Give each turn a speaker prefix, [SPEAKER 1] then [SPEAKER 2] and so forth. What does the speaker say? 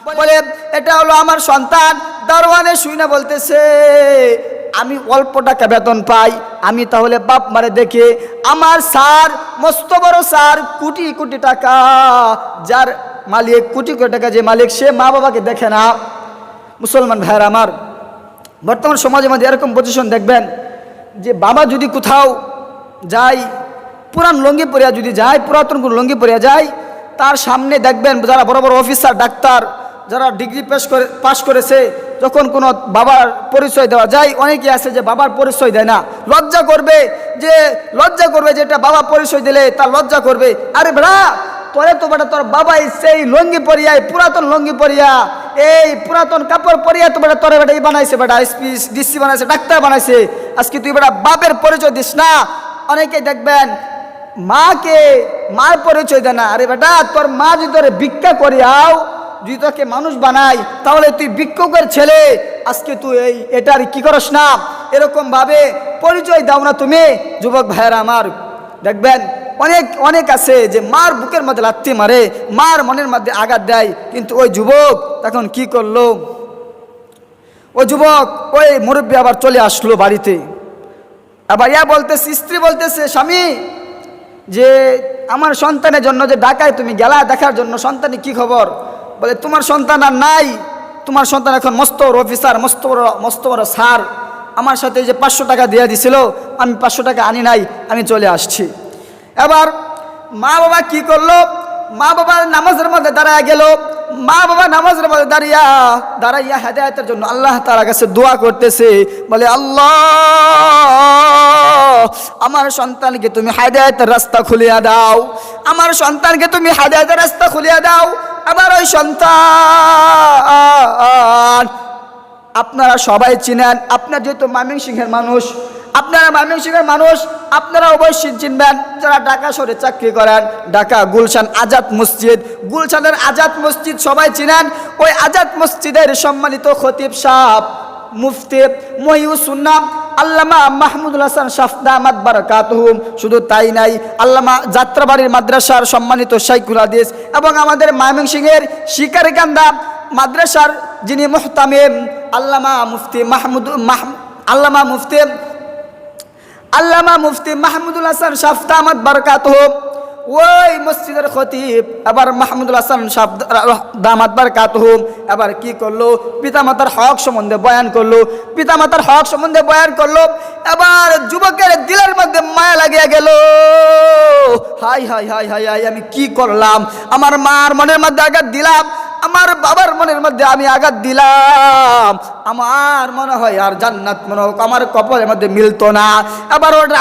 [SPEAKER 1] বলে এটা হলো আমার সন্তান। দারোয়ানে শুনে বলতেছে, আমি অল্প টাকা বেতন পাই, আমি তাহলে বাপ মারে দেখে, আমার স্যার মস্ত বড় স্যার, কোটি কোটি টাকা, যার মালিক কোটি কোটি টাকা, যে মালিক, সে মা বাবাকে দেখে না। মুসলমান ভাইয়ের আমার, বর্তমান সমাজের মধ্যে এরকম পজিশন দেখবেন যে বাবা যদি কোথাও যায়, পুরান লঙ্গি পরিয়া যদি যায়, পুরাতন কোনো লঙ্গি পরিয়া যায়, তার সামনে দেখবেন যারা বড় বড় অফিসার, ডাক্তার, যারা ডিগ্রি পাস করেছে, যখন কোনো বাবার পরিচয় দেওয়া যায়, অনেকে আছে যে বাবার পরিচয় দেয় না, লজ্জা করবে যে এটা বাবা পরিচয় দিলে তার লজ্জা করবে। আরে বেড়া, তোরে তো বেটা তোর বাবাই সেই লঙ্গি পরিয়া, পুরাতন লঙ্গি পরিয়া, এই পুরাতন কাপড় পরিয়া তো বেটা তোরে বেটা এই বানাইছে, বেটা এসপি ডিসি বানাইছে, ডাক্তার বানাইছে। আজকে তুই বেটা বাপের পরিচয় দিস না। অনেকে দেখবেন মার পরিচয় দেয় না। আরে বেটা, তোর মা যদি তোরে ভিক্ষা করিয়াও, যদি তোকে মানুষ বানাই, তাহলে তুই ভিক্ষুকের ছেলে, আজকে তুই এটার কি করস না? এরকম ভাবে পরিচয় দাও না তুমি। যুবক ভাইয়েরা আমার, দেখবেন অনেক আছে যে মার বুকের মধ্যে লাথি মারে, মার মনের মধ্যে আঘাত দেয়, কিন্তু ওই যুবক তখন কি করলো? ওই যুবক, ওই মুরব্বী আবার চলে আসলো বাড়িতে। আবার বলতেছে, স্ত্রী বলতেছে, স্বামী, যে আমার সন্তানের জন্য যে ঢাকায় তুমি গেলা দেখার জন্য, সন্তানের কি খবর? বলে, তোমার সন্তান আর নাই, তোমার সন্তান এখন মস্ত বড় অফিসার, মস্ত বড় স্যার। আমার সাথে যে 500 টাকা দিয়ে দিছিল, আমি 500 টাকা আনি নাই, আমি চলে আসছি। এবার মা বাবা কি করলো? মা বাবা নামাজের মধ্যে দাঁড়ায় গেল। মা বাবা নামাজের মধ্যে দাঁড়াইয়া হেদায়েতের জন্য আল্লাহ তাআলার কাছে দোয়া করতেছে। বলে, আল্লাহ, আমার সন্তানকে তুমি হেদায়েতের রাস্তা খুলিয়া দাও, আমার সন্তানকে তুমি হেদায়েতের রাস্তা খুলিয়া দাও। আবার ওই সন্তান, আপনারা সবাই চিনেন, আপনার যেহেতু ময়মনসিংহের মানুষ, আপনারা অবশ্যই চিনবেন, যারা ঢাকা শহরে চাকরি করেন, ঢাকা গুলশান আজাদ মসজিদ, গুলশানের আজাদ মসজিদ সবাই চিনেন। ওই আজাদ মসজিদের সম্মানিত খতিব সাহেব, মুফতি মহিউসুন্নাহ আল্লামা মাহমুদুল হাসান শাফ দামাত বারাকাতুহুম, শুধু তাই নাই, আল্লামা যাত্রাবাড়ির মাদ্রাসার সম্মানিত শাইখুল হাদিস এবং আমাদের ময়মনসিংহের শিকারকান্দা মাদ্রাসার যিনি মুহতামিম আল্লামা মুফতি মাহমুদুল হাসান শাফ দামাত বারাকাতুহুম, ওই মসজিদের খতিব আবার মাহমুদুল হাসান শাফ দামাত বারাকাতুহুম এবার কি করলো? পিতামাতার হক সম্বন্ধে বয়ান করলো। এবার যুবকের দিলের মধ্যে মায়া লাগিয়া গেল। High high high high high, আমি কি করলাম? আমার মার মনের মধ্যে আঘাত দিলাম, আমার বাবার মনের মধ্যে আমি আঘাত দিলাম। আমার মনে হয় আর জান্নাত মনে হোক আমার কপালের মধ্যে মিলতো না। আবার ওটা